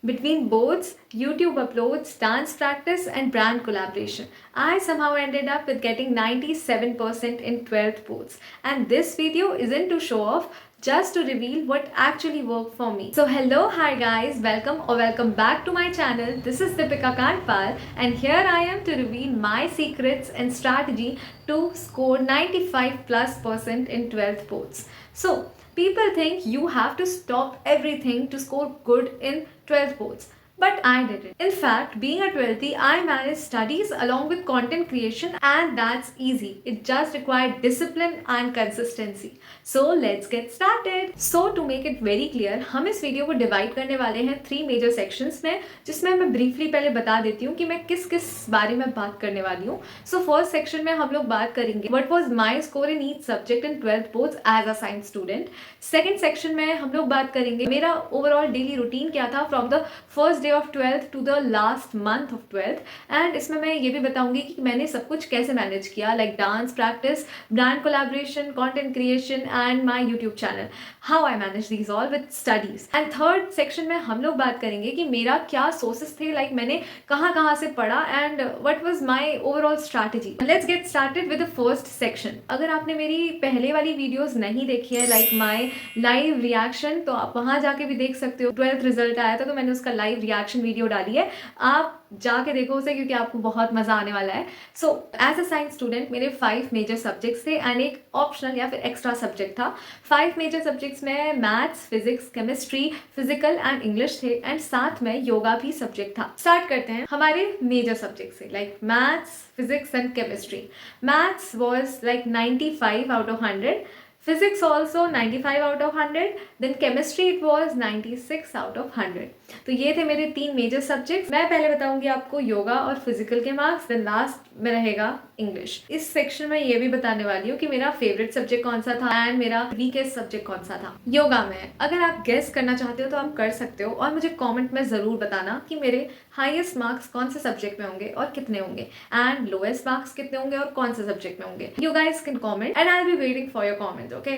Between boards, YouTube uploads, dance practice, and brand collaboration, I somehow ended up with getting 97% in 12th boards. And this video isn't to show off, just to reveal what actually worked for me. So hello, hi guys, welcome back to my channel. This is Deepika Kandpal and here I am to reveal my secrets and strategy to score 95+% in 12th boards. So people think you have to stop everything to score good in 12th boards. But I didn't. In fact, being a 12th, I managed studies along with content creation, and that's easy. It just required discipline and consistency. So let's get started. So to make it very clear, हम इस video को divide करने वाले हैं 3 major sections में, जिसमें मैं briefly पहले बता देती हूँ कि मैं किस किस बारे में बात करने वाली हूँ. सो फर्स्ट सेक्शन में हम लोग बात करेंगे what was my score in each subject in 12th boards as a science student. Second section में हम लोग बात करेंगे मेरा ओवरऑल डेली रूटीन क्या था from the first day of 12th to the last month of 12th. And इसमें मैं ये भी बताऊंगी कि मैंने सब कुछ कैसे मैनेज किया, like dance practice, brand collaboration, content creation and my YouTube channel, how I manage these all with studies. And third section में हम लोग बात करेंगे कि मेरा क्या सोर्सेस थे, लाइक मैंने कहाँ से पढ़ा and what was my overall strategy. Let's get started with the first section. अगर आपने मेरी पहले वाली वीडियोस नहीं देखी है, लाइक माय लाइव रिएक्शन, तो आप वहां जाके भी देख सकते हो. 12th रिजल्ट आया था तो मैंने उसका लाइव रिएक्शन वीडियो डाली है, आप जाके देखो उसे क्योंकि आपको बहुत मजा आने वाला है. So as a science student मेरे 5 मेजर सब्जेक्ट्स थे एंड एक ऑप्शनल या फिर एक्स्ट्रा सब्जेक्ट था. 5 मेजर सब्जेक्ट्स में maths, physics, chemistry, physical and English थे एंड साथ में योगा भी सब्जेक्ट था. स्टार्ट करते हैं हमारे मेजर सब्जेक्ट से, like maths, physics and chemistry. Maths was like 95 out of 100. Physics also 95 out of 100. Then chemistry it was 96 out of 100. तो ये थे मेरे 3 मेजर सब्जेक्ट. मैं पहले बताऊंगी आपको योगा और फिजिकल के मार्क्स, देन लास्ट में रहेगा इंग्लिश. इस सेक्शन में ये भी बताने वाली हूँ कि मेरा फेवरेट सब्जेक्ट कौन सा था एंड मेरा वीकेस्ट सब्जेक्ट कौन सा था. योगा में अगर आप गेस करना चाहते हो तो आप कर सकते हो और मुझे कमेंट में ज़रूर बताना कि मेरे हाईएस्ट मार्क्स कौन से सब्जेक्ट में होंगे और कितने होंगे एंड लोएस्ट मार्क्स कितने होंगे और कौन से सब्जेक्ट में होंगे. You guys can comment and I will be waiting for your comments. Okay,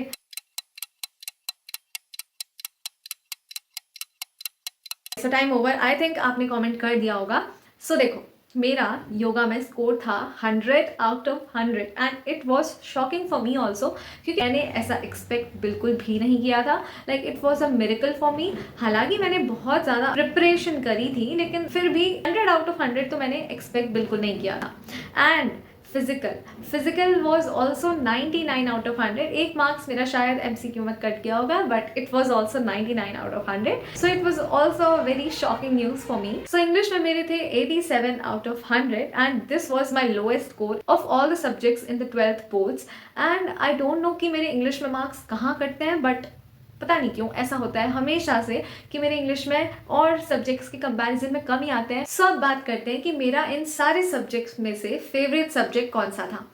so time over. I think आपने कमेंट कर दिया होगा. सो देखो, मेरा योगा में स्कोर था 100 out of 100 and it was shocking for me also, क्योंकि मैंने ऐसा एक्सपेक्ट बिल्कुल भी नहीं किया था. Like it was a miracle for me. हालांकि मैंने बहुत ज़्यादा प्रिपरेशन करी थी, लेकिन फिर भी 100 आउट ऑफ 100 तो मैंने एक्सपेक्ट बिल्कुल नहीं किया था. And physical was also 99 out of 100. एक मार्क्स मेरा शायद MCQ में कट गया होगा, but it was also 99 out of 100. So it was also very shocking news for me. So English में मेरे थे 87 out of 100 and this was my lowest score of all the subjects in the 12th boards. And I don't know कि मेरे English में marks कहाँ कटते हैं, but पता नहीं क्यों ऐसा होता है हमेशा से कि मेरे इंग्लिश में और सब्जेक्ट्स के कंपैरिजन में कम ही आते हैं. सब बात करते हैं कि मेरा इन सारे सब्जेक्ट्स में से फेवरेट सब्जेक्ट कौन सा था.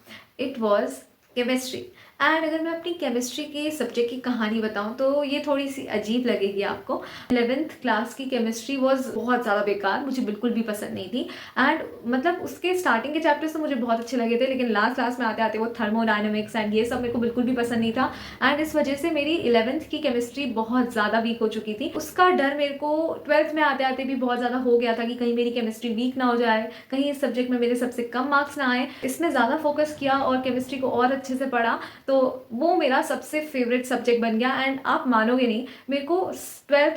It was chemistry. एंड अगर मैं अपनी केमिस्ट्री के सब्जेक्ट की कहानी बताऊं तो ये थोड़ी सी अजीब लगेगी आपको. 11th क्लास की केमिस्ट्री वॉज बहुत ज़्यादा बेकार, मुझे बिल्कुल भी पसंद नहीं थी. एंड मतलब उसके स्टार्टिंग के चैप्टर्स तो मुझे बहुत अच्छे लगे थे, लेकिन लास्ट क्लास में आते आते वो थर्मोडायनेमिक्स एंड ये सब मेरे को बिल्कुल भी पसंद नहीं था. एंड इस वजह से मेरी 11th की केमिस्ट्री बहुत ज़्यादा वीक हो चुकी थी. उसका डर मेरे को 12th में आते आते भी बहुत ज़्यादा हो गया था कि कहीं मेरी केमिस्ट्री वीक ना हो जाए, कहीं इस सब्जेक्ट में मेरे सबसे कम मार्क्स ना आए. इसमें ज़्यादा फोकस किया और केमिस्ट्री को और अच्छे से पढ़ा, तो वो मेरा सबसे फेवरेट सब्जेक्ट बन गया. एंड आप मानोगे नहीं, मेरे को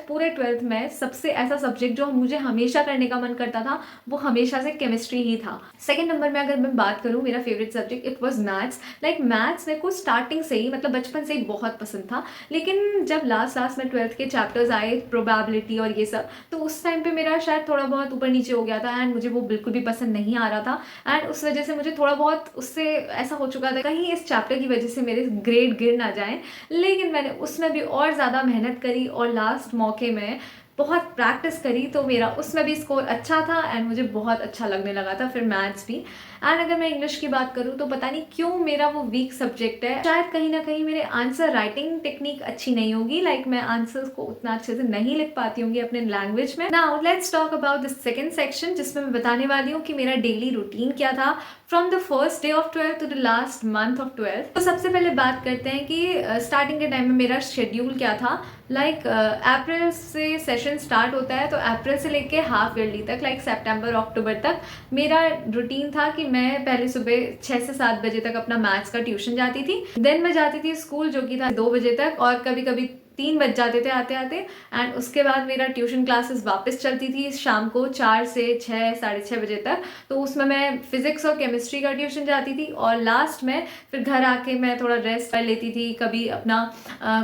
पूरे 12th में सबसे ऐसा सब्जेक्ट जो मुझे हमेशा करने का मन करता था वो हमेशा से केमिस्ट्री ही था. सेकंड नंबर में अगर मैं बात करूँ मेरा favourite subject, it was maths. Like maths मेरे को स्टार्टिंग से ही, मतलब बचपन से ही बहुत पसंद था, लेकिन जब लास्ट में 12th के चैप्टर्स आए, प्रोबेबिलिटी और ये सब, तो उस टाइम पे मेरा शायद थोड़ा बहुत ऊपर नीचे हो गया था एंड मुझे वो बिल्कुल भी पसंद नहीं आ रहा था. एंड उस वजह से मुझे थोड़ा बहुत उससे ऐसा हो चुका था कहीं इस चैप्टर की वजह से मेरे ग्रेड गिर ना जाए. लेकिन मैंने उसमें भी और ज़्यादा मेहनत करी और लास्ट मौके में बहुत प्रैक्टिस करी, तो मेरा उसमें भी स्कोर अच्छा था एंड मुझे बहुत अच्छा लगने लगा था फिर मैथ्स भी. एंड अगर मैं इंग्लिश की बात करूँ तो पता नहीं क्यों मेरा वो वीक सब्जेक्ट है. शायद कहीं ना कहीं मेरे आंसर राइटिंग टेक्निक अच्छी नहीं होगी, लाइक मैं आंसर्स को उतना अच्छे से नहीं लिख पाती होंगी अपने लैंग्वेज में. Now let's talk about the second section, जिसमें मैं बताने वाली हूँ कि मेरा डेली रूटीन क्या था from the first day of 12th to the last month of 12th. तो सबसे पहले बात करते हैं कि स्टार्टिंग के टाइम में मेरा शेड्यूल क्या था. लाइक अप्रैल से सेशन स्टार्ट होता है, तो अप्रैल से लेके हाफ ईयरली तक, लाइक सितंबर अक्टूबर तक मेरा रूटीन था कि मैं पहले सुबह 6 से 7 बजे तक अपना मैथ्स का ट्यूशन जाती थी। देन मैं जाती थी स्कूल, जो कि था 2 बजे तक, और कभी कभी 3 बज जाते थे आते आते। एंड उसके बाद मेरा ट्यूशन क्लासेस वापस चलती थी शाम को 4 से 6, 6:30 बजे तक। तो उसमें मैं फिजिक्स और केमिस्ट्री का ट्यूशन जाती थी, और लास्ट में फिर घर आके मैं थोड़ा रेस्ट कर लेती थी, कभी अपना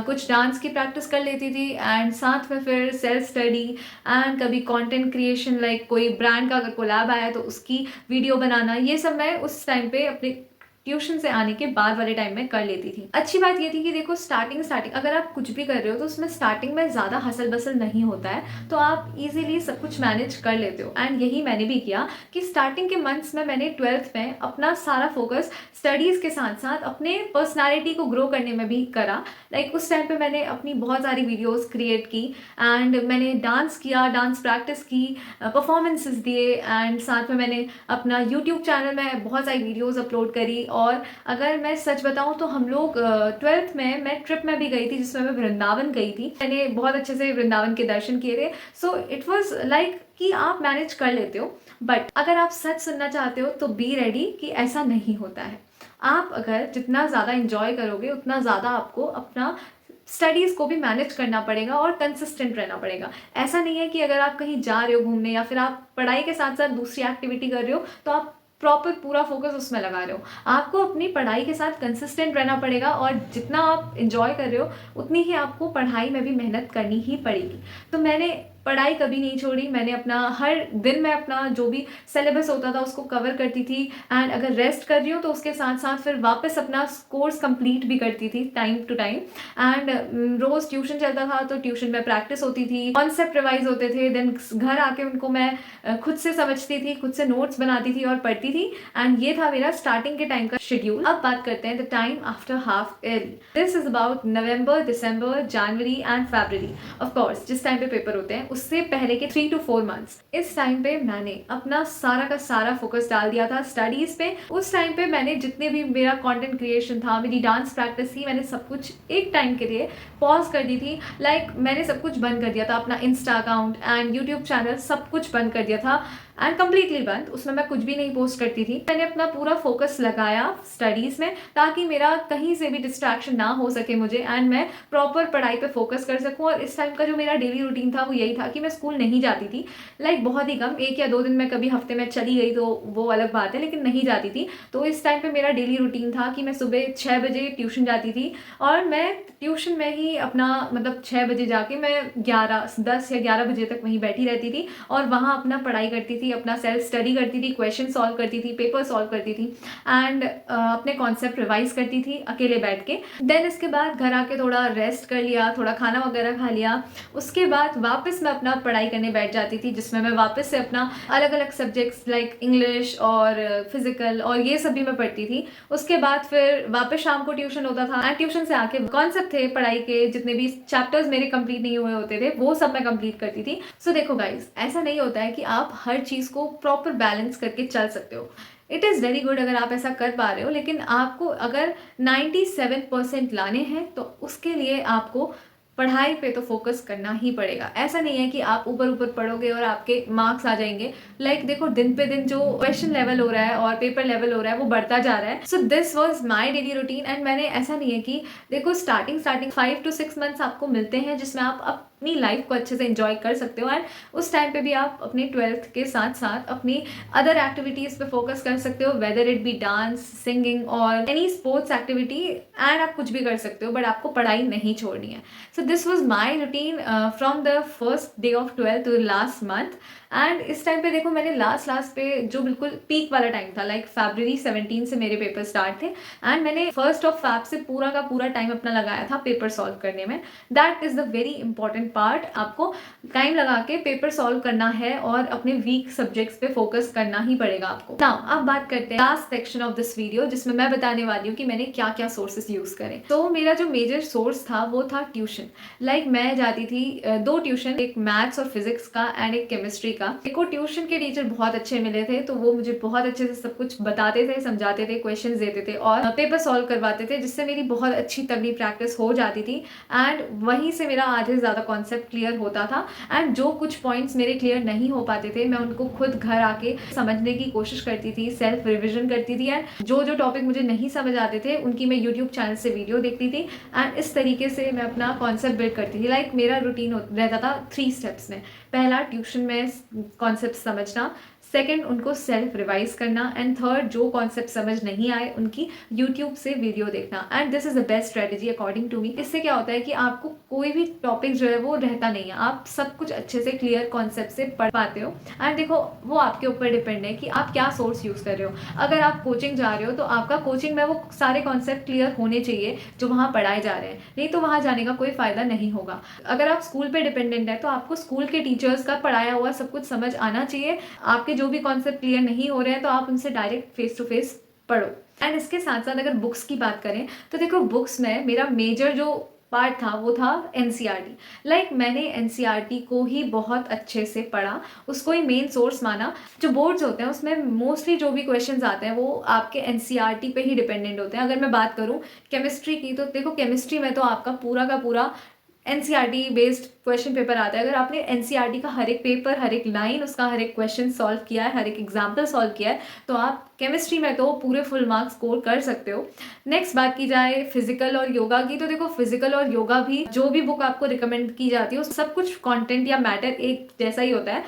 कुछ डांस की प्रैक्टिस कर लेती थी, एंड साथ में फिर सेल्फ स्टडी एंड कभी कंटेंट क्रिएशन, लाइक कोई ब्रांड का अगर कोलैब आया तो उसकी वीडियो बनाना, ये सब मैं उस टाइम पे अपने ट्यूशन से आने के बाद वाले टाइम में कर लेती थी। अच्छी बात ये थी कि देखो स्टार्टिंग अगर आप कुछ भी कर रहे हो तो उसमें स्टार्टिंग में ज़्यादा हसल बसल नहीं होता है, तो आप इजीली सब कुछ मैनेज कर लेते हो। एंड यही मैंने भी किया कि स्टार्टिंग के मंथ्स में मैंने 12th में अपना सारा फोकस स्टडीज़ के साथ साथ अपने पर्सनैलिटी को ग्रो करने में भी करा। लाइक उस टाइम पर मैंने अपनी बहुत सारी वीडियोज़ क्रिएट की, एंड मैंने डांस किया, डांस प्रैक्टिस की, परफॉर्मेंसेस दिए, एंड साथ में मैंने अपना यूट्यूब चैनल में बहुत सारी वीडियोज़ अपलोड करी। और अगर मैं सच बताऊं तो हम लोग 12th में मैं ट्रिप में भी गई थी, जिसमें मैं वृंदावन गई थी। मैंने बहुत अच्छे से वृंदावन के दर्शन किए थे। सो इट वाज लाइक कि आप मैनेज कर लेते हो, बट अगर आप सच सुनना चाहते हो तो बी रेडी कि ऐसा नहीं होता है। आप अगर जितना ज़्यादा इंजॉय करोगे उतना ज़्यादा आपको अपना स्टडीज़ को भी मैनेज करना पड़ेगा और कंसिस्टेंट रहना पड़ेगा। ऐसा नहीं है कि अगर आप कहीं जा रहे हो घूमने या फिर आप पढ़ाई के साथ साथ दूसरी एक्टिविटी कर रहे हो तो आप प्रॉपर पूरा फोकस उसमें लगा रहे हो। आपको अपनी पढ़ाई के साथ कंसिस्टेंट रहना पड़ेगा, और जितना आप इंजॉय कर रहे हो उतनी ही आपको पढ़ाई में भी मेहनत करनी ही पड़ेगी। तो मैंने पढ़ाई कभी नहीं छोड़ी। मैंने अपना हर दिन में अपना जो भी सिलेबस होता था उसको कवर करती थी, एंड अगर रेस्ट कर रही हूँ तो उसके साथ साथ फिर वापस अपना कोर्स कंप्लीट भी करती थी टाइम टू टाइम। एंड रोज़ ट्यूशन चलता था तो ट्यूशन में प्रैक्टिस होती थी, कॉन्सेप्ट रिवाइज होते थे। देन घर आके उनको मैं खुद से समझती थी, खुद से नोट्स बनाती थी और पढ़ती थी। एंड ये था मेरा स्टार्टिंग के टाइम का शेड्यूल। अब बात करते हैं the time after half yearly. This is about November, December, January and February. Of course जिस टाइम पे पेपर होते हैं उससे पहले के 3 to 4 मंथ्स, इस टाइम पे मैंने अपना सारा का सारा फोकस डाल दिया था स्टडीज पे। उस टाइम पे मैंने जितने भी मेरा कंटेंट क्रिएशन था, मेरी डांस प्रैक्टिस थी, मैंने सब कुछ एक टाइम के लिए पॉज कर दी थी। लाइक मैंने सब कुछ बंद कर दिया था, अपना Insta account and YouTube channel सब कुछ बंद कर दिया था, एंड कम्प्लीटली बंद। उसमें मैं कुछ भी नहीं पोस्ट करती थी। मैंने अपना पूरा फोकस लगाया स्टडीज़ में, ताकि मेरा कहीं से भी डिस्ट्रैक्शन ना हो सके मुझे, एंड मैं प्रॉपर पढ़ाई पे फोकस कर सकूं। और इस टाइम का जो मेरा डेली रूटीन था वो यही था कि मैं स्कूल नहीं जाती थी। लाइक बहुत ही कम, 1 या 2 दिन में कभी हफ्ते में चली गई तो वो अलग बात है, लेकिन नहीं जाती थी। तो इस टाइम पे मेरा डेली रूटीन था कि मैं सुबह 6 बजे ट्यूशन जाती थी, और मैं ट्यूशन में ही अपना मतलब 6 बजे जाके मैं 10 या 11 बजे तक वहीं बैठी रहती थी, और वहाँ अपना पढ़ाई करती थी, अपना सेल्फ स्टडी करती थी, क्वेश्चन सॉल्व करती थी, पेपर सॉल्व करती थी, एंड अपने कॉन्सेप्ट रिवाइज करती थी अकेले बैठ के। देन इसके बाद घर आके थोड़ा रेस्ट कर लिया, थोड़ा खाना वगैरह खा लिया। उसके बाद वापस मैं अपना पढ़ाई करने बैठ जाती थी, जिसमें मैं वापस से अपना अलग अलग सब्जेक्ट्स लाइक इंग्लिश और फिजिकल और ये सब भी मैं पढ़ती थी। उसके बाद फिर वापस शाम को ट्यूशन होता था, एंड ट्यूशन से आके कॉन्सेप्ट थे पढ़ाई के, जितने भी चैप्टर्स मेरे कंप्लीट नहीं हुए होते थे वो सब मैं कंप्लीट करती थी। सो देखो गाइज, ऐसा नहीं होता है कि आप हर चीज़ को प्रॉपर बैलेंस करके चल सकते हो। इट इज़ वेरी गुड अगर आप ऐसा कर पा रहे हो, लेकिन आपको अगर 97% लाने हैं तो उसके लिए आपको पढ़ाई पे तो फोकस करना ही पड़ेगा। ऐसा नहीं है कि आप ऊपर ऊपर पढ़ोगे और आपके मार्क्स आ जाएंगे। लाइक देखो, दिन पे दिन जो क्वेश्चन लेवल हो रहा है और पेपर लेवल हो रहा है वो बढ़ता जा रहा है। So this was my daily routine, and मैंने ऐसा नहीं है कि देखो स्टार्टिंग 5 to 6 मंथ्स आपको मिलते हैं जिसमें आप अपनी लाइफ को अच्छे से एंजॉय कर सकते हो, एंड उस टाइम पे भी आप अपनी 12th के साथ साथ अपनी अदर एक्टिविटीज़ पे फोकस कर सकते हो, whether it be dance, singing और एनी स्पोर्ट्स एक्टिविटी, एंड आप कुछ भी कर सकते हो, बट आपको पढ़ाई नहीं छोड़नी है। So this was my routine from the first day of 12th to last month. And इस टाइम पे देखो, मैंने लास्ट पे जो बिल्कुल पीक वाला टाइम था, लाइक February 17 से मेरे पेपर स्टार्ट थे, एंड मैंने 1st of Feb से पूरा का पूरा टाइम अपना लगाया था पेपर सॉल्व करने में। That is the very important part आपको टाइम लगा के पेपर सॉल्व करना है और अपने वीक सब्जेक्ट्स पे फोकस करना ही पड़ेगा आपको। नाउ अब बात करते हैं last section of this video, जिसमें मैं बताने वाली हूँ कि मैंने क्या क्या सोर्सेज यूज करे। तो मेरा जो मेजर सोर्स था वो था ट्यूशन। मैं जाती थी 2 ट्यूशन, एक मैथ्स और फिजिक्स का एंड एक केमिस्ट्री का। मेरे को ट्यूशन के टीचर बहुत अच्छे मिले थे, तो वो मुझे बहुत अच्छे से सब कुछ बताते थे, समझाते थे, क्वेश्चंस देते थे और पेपर सॉल्व करवाते थे, जिससे मेरी बहुत अच्छी तगड़ी प्रैक्टिस हो जाती थी एंड वहीं से मेरा आधे से ज़्यादा कॉन्सेप्ट क्लियर होता था। एंड जो कुछ पॉइंट्स मेरे क्लियर नहीं हो पाते थे, मैं उनको खुद घर आके समझने की कोशिश करती थी, सेल्फ रिविजन करती थी एंड जो जो टॉपिक मुझे नहीं समझ आते थे उनकी मैं यूट्यूब चैनल से वीडियो देखती थी एंड इस तरीके से मैं अपना कॉन्सेप्ट बिल्ड करती थी। मेरा रूटीन रहता था 3 स्टेप्स में। पहला, ट्यूशन में कॉन्सेप्ट समझना, सेकंड, उनको सेल्फ रिवाइज करना एंड थर्ड, जो कॉन्सेप्ट समझ नहीं आए उनकी यूट्यूब से वीडियो देखना। And this is the best strategy according to me. इससे क्या होता है कि आपको कोई भी टॉपिक जो है वो रहता नहीं है, आप सब कुछ अच्छे से क्लियर कॉन्सेप्ट से पढ़ पाते हो। एंड देखो, वो आपके ऊपर डिपेंड है कि आप क्या सोर्स यूज कर रहे हो। अगर आप कोचिंग जा रहे हो तो आपका कोचिंग में वो सारे कॉन्सेप्ट क्लियर होने चाहिए जो वहाँ पढ़ाए जा रहे हैं, नहीं तो वहाँ जाने का कोई फायदा नहीं होगा। अगर आप स्कूल पे डिपेंडेंट है तो आपको स्कूल के टीचर्स का पढ़ाया हुआ सब कुछ समझ आना चाहिए। आपके जो भी कॉन्सेप्ट क्लियर नहीं हो रहे हैं तो आप उनसे डायरेक्ट फेस टू फेस पढ़ो। एंड इसके साथ साथ अगर बुक्स की बात करें तो देखो, बुक्स में मेरा मेजर जो पार्ट था वो था एनसीईआरटी। मैंने एनसीईआरटी को ही बहुत अच्छे से पढ़ा, उसको ही मेन सोर्स माना। जो बोर्ड्स होते हैं उसमें मोस्टली जो भी क्वेश्चंस आते हैं वो आपके एनसीईआरटी पे ही डिपेंडेंट होते हैं। अगर मैं बात करूं केमिस्ट्री की, तो देखो केमिस्ट्री में तो आपका पूरा का पूरा एनसीईआरटी बेस्ड क्वेश्चन पेपर आता है। अगर आपने एनसीईआरटी का हर एक पेपर, हर एक लाइन, उसका हर एक क्वेश्चन सॉल्व किया है, हर एक एग्जाम्पल सॉल्व किया है, तो आप केमिस्ट्री में तो पूरे फुल मार्क्स स्कोर कर सकते हो। नेक्स्ट बात की जाए फिजिकल और योगा की, तो देखो फिजिकल और योगा भी जो भी बुक आपको रिकमेंड की जाती है सब कुछ कंटेंट या मैटर एक जैसा ही होता है।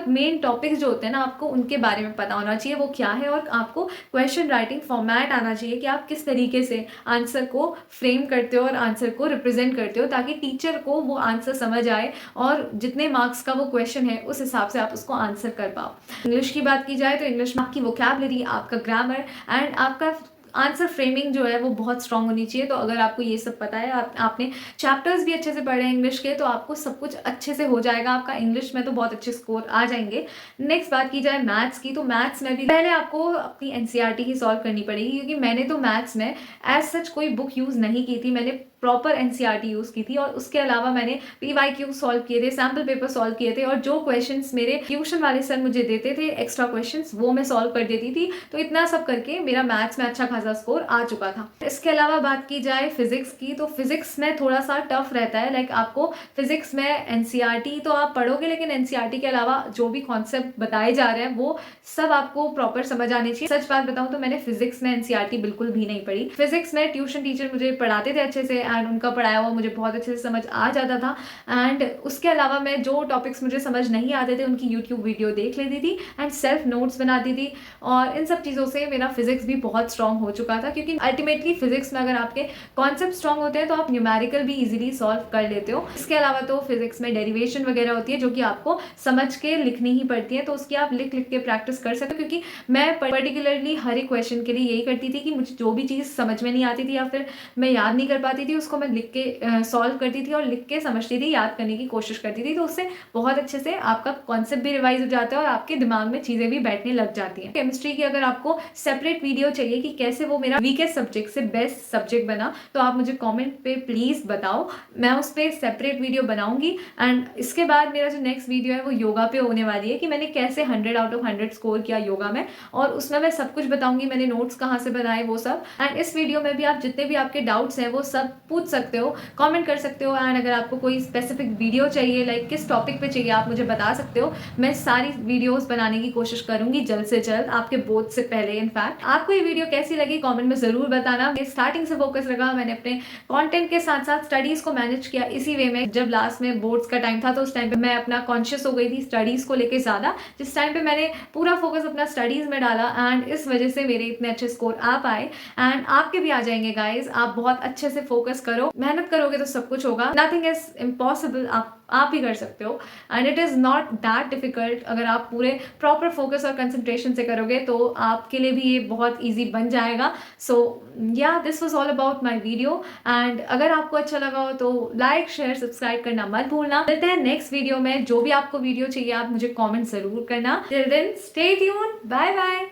मेन टॉपिक्स जो होते हैं ना, आपको उनके बारे में पता होना चाहिए वो क्या है, और आपको क्वेश्चन राइटिंग फॉर्मेट आना चाहिए कि आप किस तरीके से आंसर को फ्रेम करते हो और आंसर को रिप्रेजेंट करते हो, ताकि टीचर को वो आंसर समझ आए और जितने मार्क्स का वो क्वेश्चन है उस हिसाब से आप उसको आंसर कर पाओ। इंग्लिश की बात की जाए तो इंग्लिश में आपकी वोकैबुलरी, आपका ग्रामर एंड आपका आंसर फ्रेमिंग जो है वो बहुत स्ट्रांग होनी चाहिए। तो अगर आपको ये सब पता है, आपने चैप्टर्स भी अच्छे से पढ़े हैं इंग्लिश के, तो आपको सब कुछ अच्छे से हो जाएगा, आपका इंग्लिश में तो बहुत अच्छे स्कोर आ जाएंगे। नेक्स्ट बात की जाए मैथ्स की, तो मैथ्स में भी पहले आपको अपनी एनसीईआरटी ही सॉल्व करनी पड़ेगी, क्योंकि मैंने तो मैथ्स में एज सच कोई बुक यूज़ नहीं की थी, मैंने प्रॉपर एनसीईआरटी यूज़ की थी और उसके अलावा मैंने पीवाईक्यू सॉल्व किए थे, सैम्पल पेपर सॉल्व किए थे, और जो क्वेश्चंस मेरे ट्यूशन वाले सर मुझे देते थे एक्स्ट्रा क्वेश्चंस, वो मैं सॉल्व कर देती थी। तो इतना सब करके मेरा मैथ्स में अच्छा खासा स्कोर आ चुका था। इसके अलावा बात की जाए फिजिक्स की, तो फिजिक्स में थोड़ा सा टफ रहता है। आपको फिजिक्स में एनसीईआरटी तो आप पढ़ोगे, लेकिन एनसीईआरटी के अलावा जो भी कॉन्सेप्ट बताए जा रहे हैं वो सब आपको प्रॉपर समझ आने चाहिए। सच बात बताऊं तो मैंने फिजिक्स में एनसीईआरटी बिल्कुल भी नहीं पढ़ी। फिजिक्स में ट्यूशन टीचर मुझे पढ़ाते थे अच्छे से एंड उनका पढ़ाया हुआ मुझे बहुत अच्छे से समझ आ जाता था। एंड उसके अलावा मैं जो टॉपिक्स मुझे समझ नहीं आते थे उनकी यूट्यूब वीडियो देख लेती थी एंड सेल्फ नोट्स बनाती थी, और इन सब चीज़ों से मेरा फिजिक्स भी बहुत स्ट्रांग हो चुका था। क्योंकि अल्टीमेटली फिजिक्स में अगर आपके कॉन्सेप्ट स्ट्रांग होते हैं तो आप न्यूमेरिकल भी इजीली सॉल्व कर लेते हो। इसके अलावा तो फिजिक्स में डेरिवेशन वगैरह होती है जो कि आपको समझ के लिखनी ही पड़ती है, तो उसकी आप लिख लिख के प्रैक्टिस कर सकते हो। क्योंकि मैं पर्टिकुलरली हर एक क्वेश्चन के लिए यही करती थी कि मुझे जो भी चीज़ समझ में नहीं आती थी या फिर मैं याद नहीं कर पाती थी, उसको मैं लिख के सॉल्व करती थी और लिख के समझती थी, याद करने की कोशिश करती थी। तो उससे बहुत अच्छे से आपका कॉन्सेप्ट भी रिवाइज हो जाता है और आपके दिमाग में चीज़ें भी बैठने लग जाती हैं। केमिस्ट्री की अगर आपको सेपरेट वीडियो चाहिए कि कैसे वो मेरा वीकेस्ट सब्जेक्ट से बेस्ट सब्जेक्ट बना, तो आप मुझे कमेंट पे प्लीज़ बताओ, मैं उस पर सेपरेट वीडियो बनाऊंगी। एंड इसके बाद मेरा जो नेक्स्ट वीडियो है वो योगा पे होने वाली है कि मैंने कैसे 100 आउट ऑफ 100 स्कोर किया योगा में, और उसमें मैं सब कुछ बताऊंगी, मैंने नोट्स कहाँ से बनाए वो सब। एंड इस वीडियो में भी आप जितने भी आपके डाउट्स हैं वो सब पूछ सकते हो, कमेंट कर सकते हो। एंड अगर आपको कोई स्पेसिफिक वीडियो चाहिए, किस टॉपिक पे चाहिए, आप मुझे बता सकते हो। मैं सारी वीडियोस बनाने की कोशिश करूंगी जल्द से जल्द, आपके बोर्ड से पहले। इनफैक्ट आपको ये वीडियो कैसी लगी कमेंट में जरूर बताना। स्टार्टिंग से फोकस रखा मैंने अपने कंटेंट के साथ साथ स्टडीज को मैनेज किया इसी वे में। जब लास्ट में बोर्ड्स का टाइम था तो उस टाइम पे मैं अपना कॉन्शियस हो गई थी स्टडीज को लेके ज्यादा, जिस टाइम पे मैंने पूरा फोकस अपना स्टडीज में डाला एंड इस वजह से मेरे इतने अच्छे स्कोर आ पाए। एंड आपके भी आ जाएंगे गाइज, आप बहुत अच्छे से फोकस फोकस करो, मेहनत करोगे तो सब कुछ होगा। नथिंग इज इम्पॉसिबल, आप ही कर सकते हो and it is not that difficult. अगर आप पूरे प्रॉपर फोकस और कंसंट्रेशन से करोगे तो आपके लिए भी ये बहुत ईजी बन जाएगा। सो या this was all about my video and अगर आपको अच्छा लगा हो तो लाइक शेयर सब्सक्राइब करना मत भूलना। मिलते हैं नेक्स्ट वीडियो में। जो भी आपको वीडियो चाहिए आप मुझे कॉमेंट जरूर करना। Till then stay tuned, bye bye.